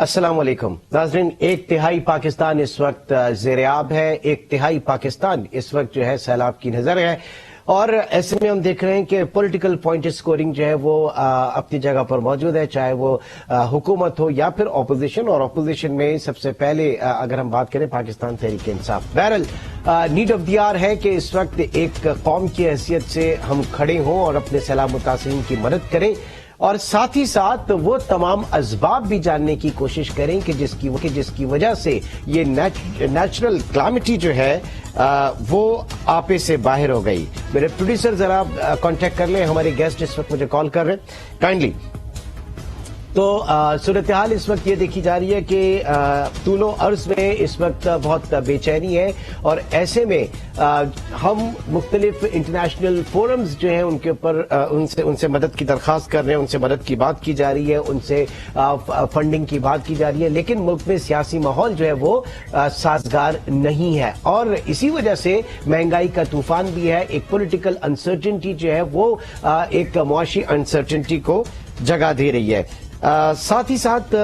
अस्सलाम वालेकुम नाज़रीन। एक तिहाई पाकिस्तान इस वक्त ज़ेर-ए-आब है, एक तिहाई पाकिस्तान इस वक्त जो है सैलाब की नजर है और ऐसे में हम देख रहे हैं कि पॉलिटिकल पॉइंट स्कोरिंग जो है वो अपनी जगह पर मौजूद है, चाहे वो हुकूमत हो या फिर ऑपोजिशन। और ऑपोजिशन में सबसे पहले अगर हम बात करें पाकिस्तान तहरीक इंसाफ, बहरहाल नीड ऑफ द आवर है कि इस वक्त एक कौम की हैसियत से हम खड़े हों और अपने सैलाब मुतासिरीन की मदद करें और साथ ही साथ वो तमाम असबाब भी जानने की कोशिश करें कि जिसकी वजह से ये नेचुरल क्लामिटी जो है वो आपे से बाहर हो गई। मेरे प्रोड्यूसर जरा कांटेक्ट कर लें, हमारे गेस्ट इस वक्त मुझे कॉल कर रहे हैं काइंडली। तो सूरत हाल इस वक्त ये देखी जा रही है कि तूलो अर्ज में इस वक्त बहुत बेचैनी है और ऐसे में हम मुख्तलिफ इंटरनेशनल फोरम्स जो हैं उनके ऊपर उनसे मदद की दरख्वास्त कर रहे हैं, उनसे मदद की बात की जा रही है, उनसे फंडिंग की बात की जा रही है, लेकिन मुल्क में सियासी माहौल जो है वो साजगार नहीं है और इसी वजह से महंगाई का तूफान भी है। एक पॉलिटिकल अनसर्टेनिटी जो है वो एक मुआशी अनसर्टेनिटी को जगह दे रही है। साथ ही साथ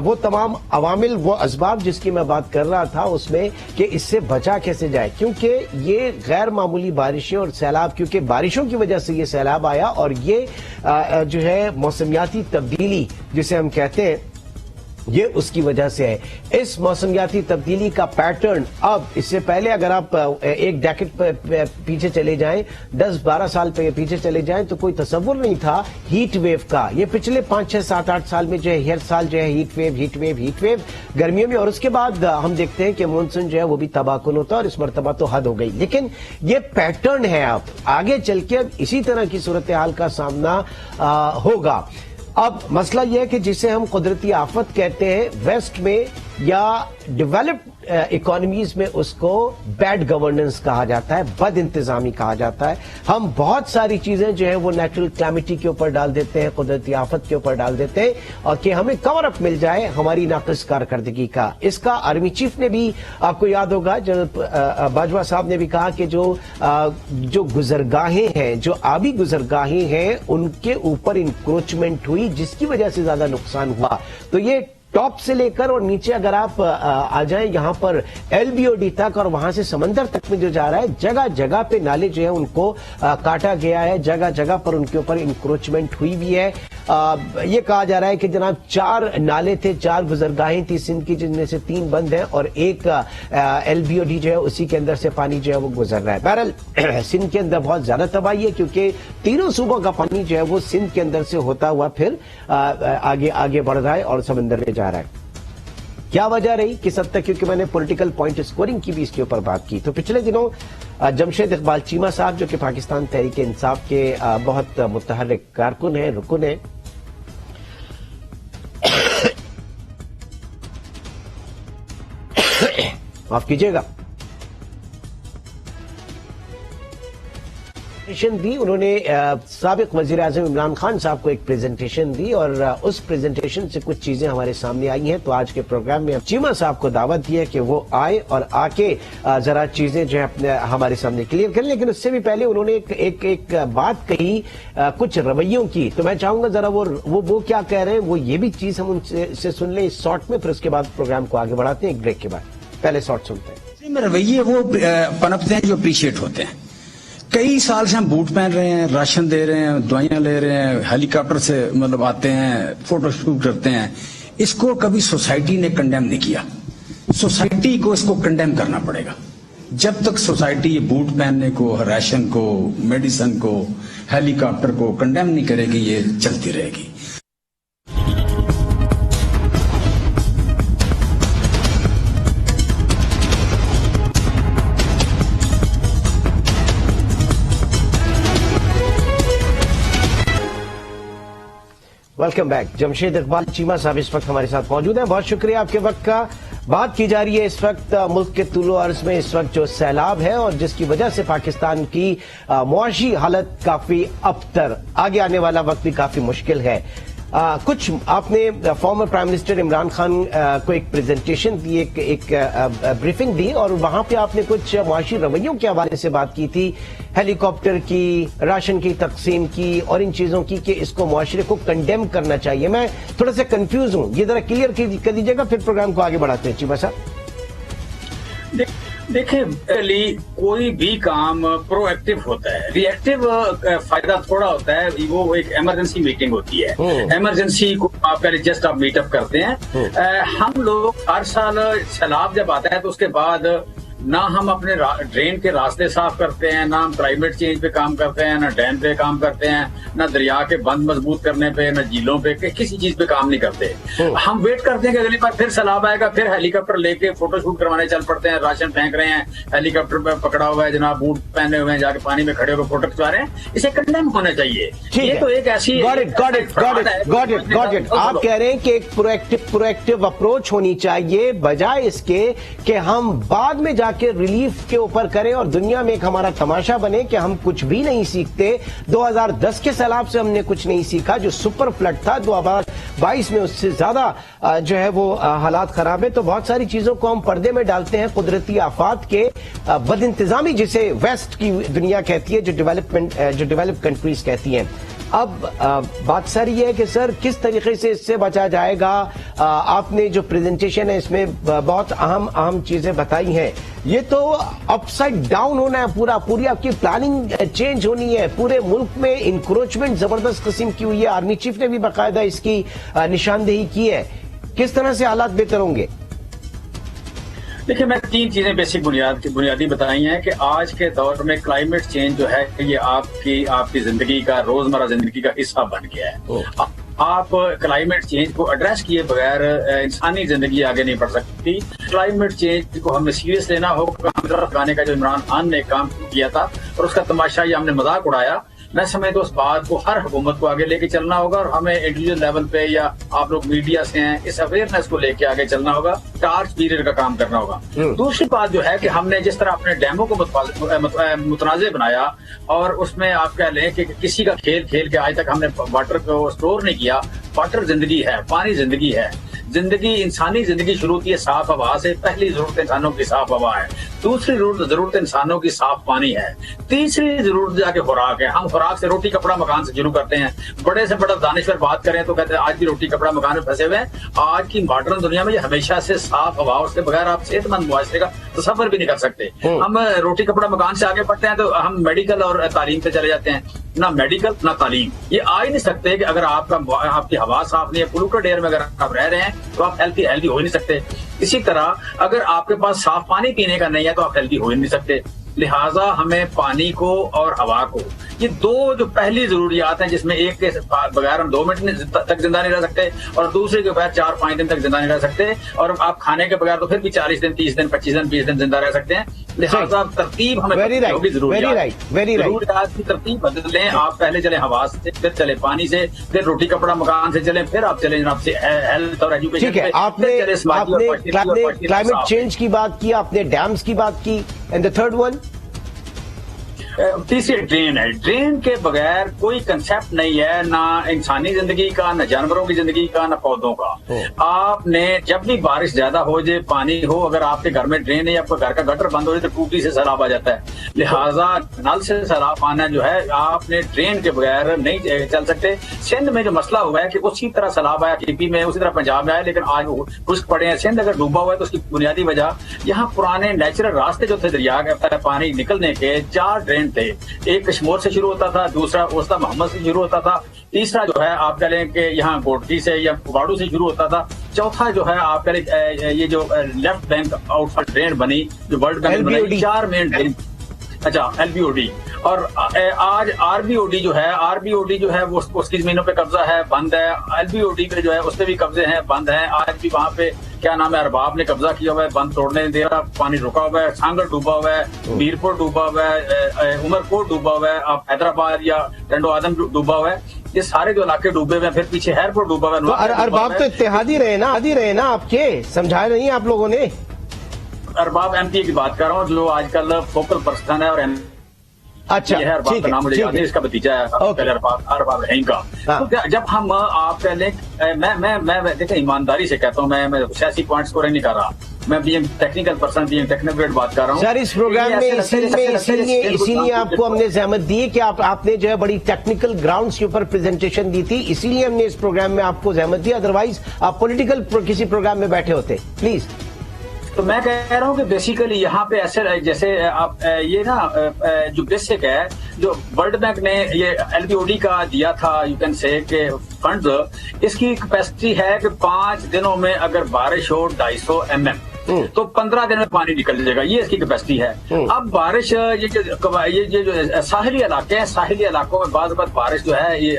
वो तमाम अवामिल, वो असबाब जिसकी मैं बात कर रहा था उसमें कि इससे बचा कैसे जाए, क्योंकि ये गैर मामूली बारिशें और सैलाब, क्योंकि बारिशों की वजह से ये सैलाब आया और ये जो है मौसमियाती तब्दीली जिसे हम कहते हैं ये उसकी वजह से है। इस मौसमियाती तब्दीली का पैटर्न अब, इससे पहले अगर आप एक डेकेड पीछे चले जाएं, 10-12 साल पीछे चले जाएं तो कोई तसव्वुर नहीं था हीट वेव का। ये पिछले 5-6-7-8 साल में जो है हर साल जो है हीट वेव गर्मियों में, और उसके बाद हम देखते हैं कि मानसून जो है वो भी तबाहकुन होता है और इस मरतबा तो हद हो गई। लेकिन ये पैटर्न है, अब आगे चल के अब इसी तरह की सूरत हाल का सामना होगा। अब मसला यह है कि जिसे हम कुदरती आफत कहते हैं वेस्ट में या डेवलप्ड इकोनॉमीज में उसको बैड गवर्नेंस कहा जाता है, बद इंतजामी कहा जाता है। हम बहुत सारी चीजें जो है वो नेचुरल क्लैमिटी के ऊपर डाल देते हैं, कुदरती आफत के ऊपर डाल देते हैं और कि हमें कवर अप मिल जाए हमारी नाक़िस कारकर्दगी का। इसका आर्मी चीफ ने भी, आपको याद होगा जब बाजवा साहब ने भी कहा कि जो गुजरगाहें हैं, जो आबी गुजरगाहें हैं, उनके ऊपर इंक्रोचमेंट हुई जिसकी वजह से ज्यादा नुकसान हुआ। तो ये टॉप से लेकर और नीचे अगर आप आ जाएं यहां पर LBOD तक और वहां से समंदर तक में जो जा रहा है, जगह जगह पे नाले जो है उनको काटा गया है, जगह जगह पर उनके ऊपर इंक्रोचमेंट हुई भी है। ये कहा जा रहा है कि जनाब 4 नाले थे, 4 गुजरगाहें थी सिंध की, जिनमें से 3 बंद हैं और एक LBOD जो है उसी के अंदर से पानी जो है वो गुजर रहा है। बहरहाल सिंध के अंदर बहुत ज्यादा तबाही है क्योंकि तीनों सूबों का पानी जो है वो सिंध के अंदर से होता हुआ फिर आगे बढ़ रहा है और समंदर में जा रहा है। क्या वजह रही, किस हद तक, क्योंकि मैंने पॉलिटिकल पॉइंट स्कोरिंग की भी इसके ऊपर बात की। तो पिछले दिनों जमशेद इकबाल चीमा साहब जो कि पाकिस्तान तहरीक इंसाफ के बहुत मुतहर्रिक कारकुन हैं, रुकन हैं, माफ कीजिएगा, दी उन्होंने साबिक वजीर आजम इमरान खान साहब को एक प्रेजेंटेशन दी और उस प्रेजेंटेशन से कुछ चीजें हमारे सामने आई हैं। तो आज के प्रोग्राम में चीमा साहब को दावत दी है कि वो आए और आके जरा चीजें जो है अपने हमारे सामने क्लियर करें। लेकिन उससे भी पहले उन्होंने एक बात कही कुछ रवैयों की, तो मैं चाहूंगा जरा वो क्या कह रहे हैं वो ये भी चीज हम उनसे सुन लें इस शॉर्ट में, फिर उसके बाद प्रोग्राम को आगे बढ़ाते हैं एक ब्रेक के बाद। पहले शॉर्ट सुनते हैं। रवैये वो पनपते हैं जो अप्रिशिएट होते हैं। कई साल से हम बूट पहन रहे हैं, राशन दे रहे हैं, दवाइयां ले रहे हैं, हेलीकॉप्टर से मतलब आते हैं, फोटो शूट करते हैं। इसको कभी सोसाइटी ने कंडेम नहीं किया। सोसाइटी को इसको कंडेम करना पड़ेगा। जब तक सोसाइटी ये बूट पहनने को, राशन को, मेडिसिन को, हेलीकॉप्टर को कंडेम नहीं करेगी, ये चलती रहेगी। Welcome back. जमशेद इकबाल चीमा साहब इस वक्त हमारे साथ मौजूद हैं, बहुत शुक्रिया आपके वक्त का। बात की जा रही है इस वक्त मुल्क के तुलो अर्ज में इस वक्त जो सैलाब है और जिसकी वजह से पाकिस्तान की मुआशी हालत काफी अबतर, आगे आने वाला वक्त भी काफी मुश्किल है। कुछ आपने former prime minister Imran Khan को एक प्रेजेंटेशन दी, एक ब्रीफिंग दी और वहां पे आपने कुछ मुआशी रवैयों के हवाले से बात की थी, हेलीकॉप्टर की, राशन की तकसीम की और इन चीजों की कि इसको मुआशरे को कंडेम करना चाहिए। मैं थोड़ा सा कंफ्यूज हूं, ये जरा क्लियर कर दीजिएगा, फिर प्रोग्राम को आगे बढ़ाते हैं। चीमा साहब देखिए, कोई भी काम प्रोएक्टिव होता है, रिएक्टिव फायदा थोड़ा होता है। वो एक इमरजेंसी मीटिंग होती है, इमरजेंसी को आप जस्ट आप मीटअप करते हैं। हम लोग हर साल सैलाब जब आता है तो उसके बाद ना हम अपने ड्रेन के रास्ते साफ करते हैं, ना हम क्लाइमेट चेंज पे काम करते हैं, ना डैम पे काम करते हैं, ना दरिया के बंद मजबूत करने पे, ना झीलों पे, किसी चीज पे काम नहीं करते। हम वेट करते हैं कि अगली बार फिर सैलाब आएगा, फिर हेलीकॉप्टर लेके फोटोशूट करवाने चल पड़ते हैं, राशन फेंक रहे हैं, हेलीकॉप्टर पे पकड़ा हुआ है जनाब, बूट पहने हुए हैं, जाके पानी में खड़े होकर फोटो खिंचवा रहे हैं। इसे कंडेम होना चाहिए। ये तो एक ऐसी गॉट इट। आप कह रहे हैं कि एक प्रोएक्टिव अप्रोच होनी चाहिए, बजाय इसके कि हम बाद में के रिलीफ के ऊपर करें और दुनिया में एक हमारा तमाशा बने कि हम कुछ भी नहीं सीखते। 2010 के सैलाब से हमने कुछ नहीं सीखा, जो सुपर फ्लड था 2022 में उससे ज्यादा जो है वो हालात खराब है। तो बहुत सारी चीजों को हम पर्दे में डालते हैं, कुदरती आफात के बदइंतजामी जिसे वेस्ट की दुनिया कहती है, जो डेवलप कंट्रीज कहती हैं। अब बात सर ये है कि सर किस तरीके से इससे बचा जाएगा। आपने जो प्रेजेंटेशन है इसमें बहुत अहम चीजें बताई हैं। ये तो अपसाइड डाउन होना है, पूरी आपकी प्लानिंग चेंज होनी है। पूरे मुल्क में इंक्रोचमेंट जबरदस्त किस्म की हुई है, आर्मी चीफ ने भी बाकायदा इसकी निशानदेही की है। किस तरह से हालात बेहतर होंगे? देखिए, मैं 3 चीजें बेसिक बुनियादी बताई हैं कि आज के दौर में क्लाइमेट चेंज जो है ये आपकी जिंदगी का, रोजमर्रा जिंदगी का हिस्सा बन गया है। आप क्लाइमेट चेंज को एड्रेस किए बगैर इंसानी जिंदगी आगे नहीं बढ़ सकती। क्लाइमेट चेंज को हमें सीरियस लेना होगा। लगाने का जो इमरान खान ने काम किया था और उसका तमाशा ये हमने मजाक उड़ाया, मैं समझता हूं उस बात को हर हुकूमत को आगे लेके चलना होगा और हमें इंडिविजुअल लेवल पे या आप लोग मीडिया से हैं, इस अवेयरनेस को लेके आगे चलना होगा, टार्च पीरियड का काम करना होगा। दूसरी बात जो है कि हमने जिस तरह अपने डैमों को मुतनाज़े बनाया और उसमें आप कह लें कि किसी का खेल के आज तक हमने वाटर को स्टोर नहीं किया। वाटर जिंदगी है, पानी जिंदगी है। जिंदगी, इंसानी जिंदगी शुरू होती है साफ हवा से। पहली जरूरत इंसानों की साफ हवा है, दूसरी जरूरत इंसानों की साफ पानी है, तीसरी जरूरत जाके खुराक है। हम खुराक से रोटी कपड़ा मकान से शुरू करते हैं। बड़े से बड़ा दानिश्वर बात करें तो कहते हैं आज भी रोटी कपड़ा मकान में फंसे हुए हैं। आज की मॉडर्न दुनिया में ये हमेशा से साफ हवा, उसके बगैर आप सेहतमंद मुआशरे का तसव्वुर भी नहीं कर सकते। हम रोटी कपड़ा मकान से आगे बढ़ते हैं तो हम मेडिकल और तालीम पे चले जाते हैं। ना मेडिकल ना तालीम, ये आ ही नहीं सकते कि अगर आपकी हवा साफ नहीं है, पोल्यूटेड एयर में अगर आप रह रहे हैं तो आप हेल्दी हो ही नहीं सकते। इसी तरह अगर आपके पास साफ पानी पीने का नहीं है तो आप हेल्दी हो ही नहीं सकते। लिहाजा हमें पानी को और हवा को, ये दो जो पहली जरूरियात हैं, जिसमें एक के बगैर हम 2 मिनट तक जिंदा नहीं रह सकते और दूसरे के बगैर 4-5 दिन तक जिंदा नहीं रह सकते, और आप खाने के बगैर तो फिर भी 40 दिन, 30 दिन, 25 दिन, 20 दिन जिंदा रह सकते हैं। लिहाजा तरतीब हमें होगी, जरूरियात की तरतीब बदलें। आप पहले चले हवा से, फिर चले पानी से, फिर रोटी कपड़ा मकान से चले, फिर आप चले जनाब से हेल्थ और एजुकेशन। ठीक है, आपने क्लाइमेट चेंज की बात की, आपने डैम्स की बात की, एंड द थर्ड वन तीसरी ड्रेन है। ड्रेन के बगैर कोई कंसेप्ट नहीं है, ना इंसानी जिंदगी का, ना जानवरों की जिंदगी का, ना पौधों का। आपने जब भी बारिश ज्यादा हो जाए, पानी हो, अगर आपके घर में ड्रेन है, आपके घर का गटर बंद हो जाए तो टूटी से सैलाब आ जाता है। लिहाजा नल से सैलाब आना जो है, आपने ड्रेन के बगैर नहीं चल सकते। सिंध में जो मसला हुआ है कि उसी तरह सैलाब आया टीपी में, उसी तरह पंजाब में आया, लेकिन आज वो खुश्क पड़े हैं। सिंध अगर डूबा हुआ है तो उसकी बुनियादी वजह, यहाँ पुराने नेचुरल रास्ते जो थे दरिया के पानी निकलने के, 4 ड्रेन थे। एक कश्मीर से शुरू होता था, दूसरा ओस्ता मोहम्मद से शुरू होता था, तीसरा जो है आप कह लें कि यहाँ गोटकी से या कुबाड़ू से शुरू होता था, चौथा जो है आप कह लें ये जो लेफ्ट बैंक आउटफॉल ड्रेन बनी, जो वर्ल्ड बैंक बनी, 4 मेन ड्रेन। अच्छा, LBOD और आज RBOD जो है वो उसकी जमीनों पे कब्जा है, बंद है। LBOD पे जो है उस पे भी कब्जे हैं, बंद है। आज भी वहाँ पे क्या नाम है, अरबाब ने कब्जा किया हुआ है, बंद तोड़ने दे रहा, पानी रुका हुआ है। सांगल डूबा हुआ है, मीरपुर डूबा हुआ है, उमरकोट डूबा हुआ है, आप हैदराबाद या टंडो आदम डूबा हुआ है। ये सारे जो इलाके डूबे हुए हैं, फिर पीछे हैरपुर डूबा हुआ है। अरबाब तो इत्तेहादी रहे ना आपके, समझाए नहीं आप लोगों ने? अरबाब MP की बात कर रहा हूँ, जो आजकल फोकल पर्सन है और अच्छा, ये है अरबाब का नाम मुझे याद है, इसका भतीजा है अरबाब रहीम का। हाँ। तो जब हम आप कह लें, मैं देखिए ईमानदारी से कहता हूँ, मैं सियासी पॉइंट्स को नहीं कर रहा, मैं being technical person, being technocrat बात कर रहा हूँ सर। इस प्रोग्राम में इसीलिए आपको हमने सहमत दी है कि आपने जो है बड़ी टेक्निकल ग्राउंड्स के ऊपर प्रेजेंटेशन दी थी, इसीलिए हमने इस प्रोग्राम में आपको सहमत दी, अदरवाइज आप पॉलिटिकल किसी प्रोग्राम में बैठे होते। प्लीज। तो मैं कह रहा हूँ कि बेसिकली यहाँ पे ऐसे जैसे आप ये ना जो बेसिक है, जो वर्ल्ड बैंक ने ये एलबीओडी का दिया था, यू कैन से के फंड्स, इसकी कैपेसिटी है कि 5 दिनों में अगर बारिश हो 250 mm तो 15 दिन में पानी निकल जाएगा, ये इसकी कैपेसिटी है। अब बारिश ये जो साहिली इलाके हैं, साहिली इलाकों में बार बारिश जो है ये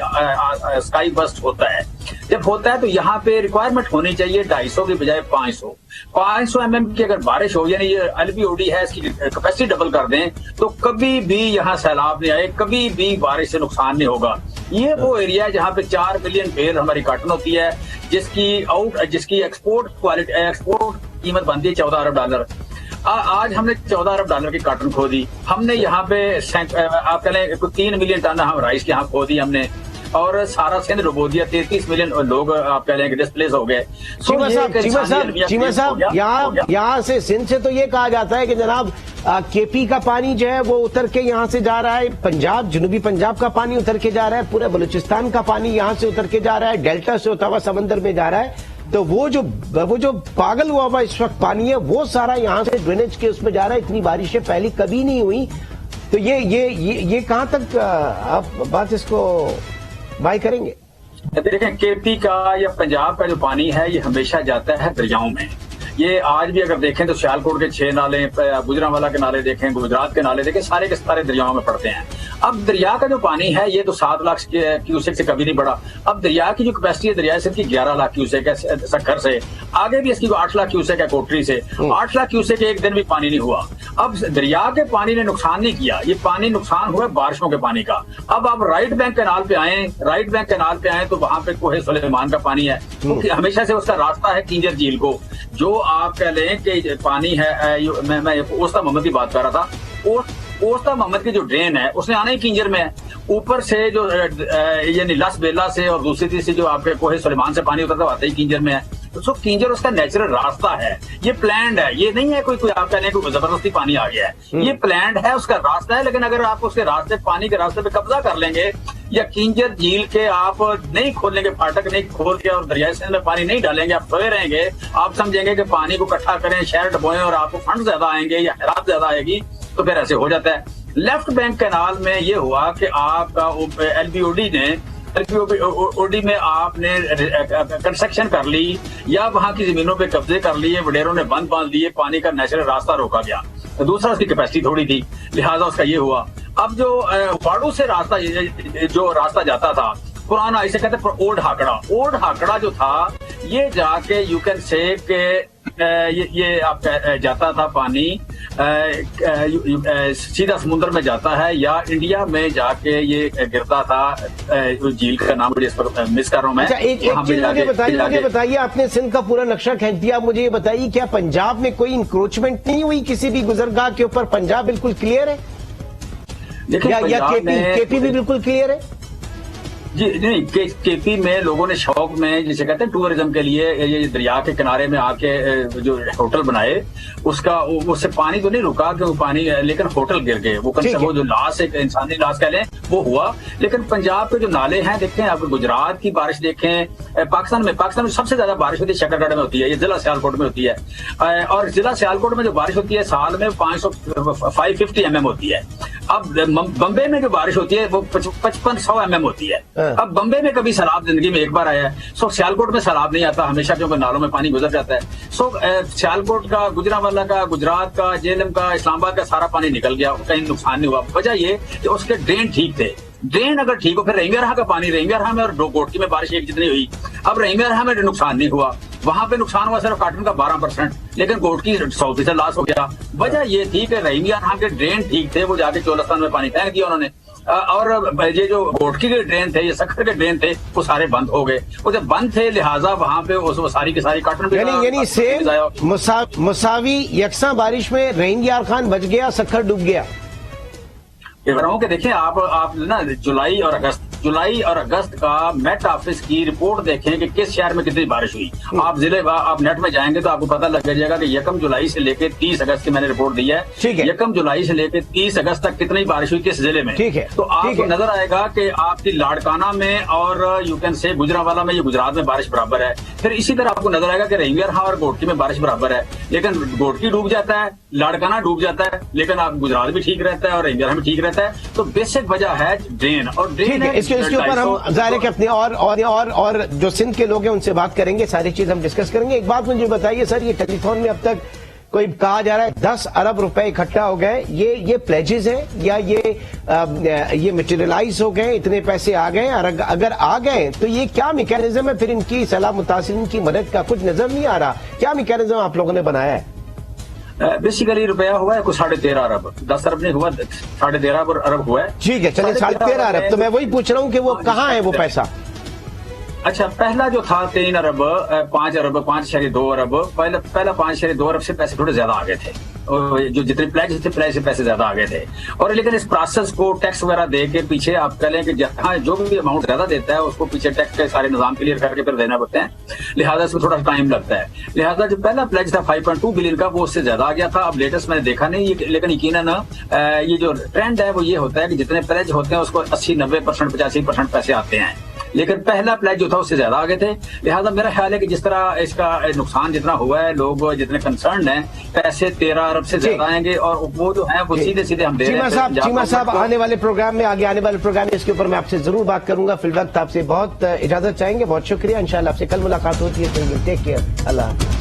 स्काई बस्ट होता है। जब होता है तो यहाँ पे रिक्वायरमेंट होनी चाहिए 250 की बजाय 500 mm की अगर बारिश हो, यानी ये एलबीओडी है, इसकी कैपेसिटी डबल कर दें तो कभी भी यहाँ सैलाब नहीं आए, कभी भी बारिश से नुकसान नहीं होगा। ये वो एरिया है जहाँ पे 4 मिलियन बेल हमारी कॉटन होती है, जिसकी एक्सपोर्ट कीमत बनती है $14 अरब। आज हमने $14 की कॉटन खो दी। हमने यहाँ पे आप कह लें 3 मिलियन टन हम राइस के यहाँ खो दी हमने, और सारा सिंध डुबो दिया। 33 मिलियन लोग आप कह लें डिस्प्लेस हो गए। चीमा साहब, यहाँ से सिंध से तो ये कहा जाता है कि जनाब केपी का पानी जो है वो उतर के यहाँ से जा रहा है, पंजाब, जनूबी पंजाब का पानी उतर के जा रहा है, पूरे बलूचिस्तान का पानी यहाँ से उतर के जा रहा है, डेल्टा से होता हुआ समंदर में जा रहा है। तो वो जो पागल हुआ इस वक्त पानी है वो सारा यहाँ से ड्रेनेज के उसमें जा रहा है। इतनी बारिशें पहले कभी नहीं हुई। तो ये कहाँ तक आप बात इसको बाय करेंगे? देखें, केपी का या पंजाब का जो पानी है ये हमेशा जाता है दरियाओं में। ये आज भी अगर देखें तो सियालकोट के 6 नाले, गुजरांवाला के नाले देखें, गुजरात के नाले देखें, सारे के सारे दरियाओं में पड़ते हैं। अब दरिया का जो पानी है ये तो 7 लाख क्यूसेक से कभी नहीं बढ़ा। अब दरिया की जो कैपेसिटी है दरिया सिर्फ की 11 लाख क्यूसेक है सक्खर से, आगे भी इसकी 8 लाख क्यूसेक है कोटरी से। 8 लाख क्यूसेक एक दिन भी पानी नहीं हुआ। अब दरिया के पानी ने नुकसान नहीं किया, ये पानी नुकसान हुआ बारिशों के पानी का। अब आप राइट बैंक कैनाल पे आए तो वहां पे कोहे सुलेमान का पानी है, क्योंकि हमेशा से उसका रास्ता है किंजर झील को। जो आप कह लें कि पानी है, मैं ओस्ता मोहम्मद की बात कर रहा था, ओस्ता मोहम्मद की जो ड्रेन है उसने आना ही किंजर में है। ऊपर से जो यानी लस बेला से और दूसरी तीसरी जो आपके कोहे सुलेमान से पानी उतरता आता ही किंजर में है। तो किंजर उसका नेचुरल रास्ता है, ये प्लान्ड है, ये नहीं है कोई आप कहने को जबरदस्ती पानी आ गया है। ये प्लान्ड है, उसका रास्ता है। लेकिन अगर आप उसके रास्ते, पानी के रास्ते पे कब्जा कर लेंगे या किंजर झील के आप नहीं खोलेंगे, फाटक नहीं खोल के और दरियाई सिंध में पानी नहीं डालेंगे, आप सोए रहेंगे, आप समझेंगे कि पानी को इकट्ठा करें, शहर डबोएं और आपको फंड ज्यादा आएंगे या हैरात ज्यादा आएगी, तो फिर ऐसे हो जाता है। लेफ्ट बैंक कैनाल में ये हुआ कि आपका एलबीओडी में आपने कंस्ट्रक्शन कर ली या वहां की जमीनों पे कब्जे कर लिए, वडेरों ने बंद बांध दिए, पानी का नेचुरल रास्ता रोका गया। तो दूसरा उसकी कैपेसिटी थोड़ी थी, लिहाजा उसका ये हुआ। अब जो वाड़ू से रास्ता जाता था पुराना, इसे कहते हैं ओल्ड हाकड़ा जो था, ये जाके यू कैन से के ये आप जाता था पानी सीधा समुद्र में जाता है या इंडिया में जाके ये गिरता था। झील का नाम मुझे इस पर मिस कर रहा हूँ मैं। अच्छा, एक चीज मुझे बताइए, आपने सिंध का पूरा नक्शा खींच दिया, मुझे ये बताइए क्या पंजाब में कोई इंक्रोचमेंट नहीं हुई किसी भी गुजरगाह के ऊपर? पंजाब बिल्कुल क्लियर है या केपी भी बिल्कुल क्लियर है? जी नहीं, केपी में लोगों ने शौक में, जिसे कहते हैं टूरिज्म के लिए, ये दरिया के किनारे में आके जो होटल बनाए, उससे पानी तो नहीं रुका कि वो पानी, लेकिन होटल गिर गए। वो जो लाश, एक इंसानी लाश कह लें, वो हुआ। लेकिन पंजाब के जो नाले हैं देखें, आप गुजरात की बारिश देखें, पाकिस्तान में सबसे ज्यादा बारिश होती है शकरगढ़ में होती है, ये जिला सियालकोट में होती है। और जिला सियालकोट में जो बारिश होती है साल में 550 mm होती है। अब बम्बे में जो बारिश होती है वो 5500 mm होती है। अब बम्बे में कभी सैलाब जिंदगी में एक बार आया है, सो सियालकोट में सैलाब नहीं आता हमेशा, क्योंकि नालों में पानी गुजर जाता है। सो सियालकोट का, गुजरांवाला का, गुजरात का, जेएलएम का, इस्लामाबाद का सारा पानी निकल गया, कहीं नुकसान नहीं हुआ। वजह ये कि उसके ड्रेन ठीक थे। ड्रेन अगर ठीक हो, फिर रहींगरहा का पानी, रहींगरहा में और गोटकी में बारिश एक जितनी हुई, अब रहींगरहा में नुकसान नहीं हुआ, वहां पे नुकसान हुआ सिर्फ कॉटन का 12%, लेकिन गोटकी 100% लॉस हो गया। वजह ये थी कि रहींगरहा के ड्रेन ठीक थे, वो जाके चोलस्तान में पानी फेंक दिया उन्होंने, और ये जो गोटकी के ड्रेन थे, ये सक्खर के ड्रेन थे, वो सारे बंद हो गए। वो जब बंद थे, लिहाजा वहां पे वो सारी की सारी कॉटन, यानी सेम मुसावी यकसा बारिश में रहींगयार खान बच गया, सक्खर डूब गया। कह रहा हूँ कि देखिए आप ना जुलाई और अगस्त का मेट ऑफिस की रिपोर्ट देखें कि किस शहर में कितनी बारिश हुई। आप नेट में जाएंगे तो आपको पता लग जाएगा कि 1 जुलाई से लेकर 30 अगस्त की मैंने रिपोर्ट दी है। 1 जुलाई से लेकर 30 अगस्त तक कितनी बारिश हुई किस जिले में। ठीक है, तो आपको नजर आएगा कि आपकी लाड़काना में और यू कैन से गुजरांवाला में, ये गुजरात में बारिश बराबर है। फिर इसी तरह आपको नजर आएगा कि रेंगरहा और घोटकी में बारिश बराबर है, लेकिन घोटकी डूब जाता है, लाड़काना डूब जाता है, लेकिन आप गुजरात भी ठीक रहता है और रेंगरहा भी ठीक रहता है। तो बेसिक वजह है ड्रेन, और ड्रेन है। इसके ऊपर हम जाहिर है कि अपने और जो सिंध के लोग हैं उनसे बात करेंगे, सारी चीज हम डिस्कस करेंगे। एक बात मुझे बताइए सर, ये टेलीफोन में अब तक कोई कहा जा रहा है 10 अरब रुपए इकट्ठा हो गए, ये प्लेजेस हैं या ये मटेरियलाइज हो गए, इतने पैसे आ गए? और अगर आ गए तो ये क्या मैकेनिज्म है फिर इनकी सलाह मुतासिरीन की मदद का? कुछ नजर नहीं आ रहा, क्या मैकेनिज्म आप लोगों ने बनाया है? बेसिकली रुपया हुआ है कुछ 13.5 अरब, 10 अरब नहीं हुआ, 13.5 अरब हुआ है। ठीक है, चलिए 13.5 अरब। तो मैं वही पूछ रहा हूँ कि वो कहाँ है वो पैसा? अच्छा, पहला जो था 3 अरब 5 अरब 5.2 अरब, पहला 5.2 अरब से पैसे थोड़े ज्यादा आ गए थे, और जो जितने प्लेज थे प्लेज से पैसे ज्यादा आ गए थे। और लेकिन इस प्रोसेस को टैक्स वगैरह दे के पीछे आप कह लें कि जहाँ जो भी अमाउंट ज्यादा देता है उसको पीछे टैक्स के सारे निजाम क्लियर करके फिर देना पड़ते हैं, लिहाजा इसमें थोड़ा टाइम लगता है। लिहाजा जो पहला प्लेज था 5.2 बिलियन का, वो उससे ज्यादा आ गया था। अब लेटेस्ट मैंने देखा नहीं, लेकिन यकीनन ये जो ट्रेंड है वो ये होता है कि जितने प्लेज होते हैं उसको 80-90% 85% पैसे आते हैं, लेकिन पहला प्लेज जो था उससे ज्यादा आगे थे। लिहाजा मेरा ख्याल है कि जिस तरह इसका नुकसान जितना हुआ है, लोग जितने कंसर्न हैं, पैसे 13 अरब से ज्यादा आएंगे, और वो जो है वो सीधे हम दे रहे हैं। चीमा साहब आने वाले प्रोग्राम में, आगे आने वाले प्रोग्राम में इसके ऊपर मैं आपसे जरूर बात करूंगा। फिल वक्त आपसे बहुत इजाजत चाहेंगे, बहुत शुक्रिया। इंशाल्लाह आपसे कल मुलाकात होती है। टेक केयर, अल्लाह।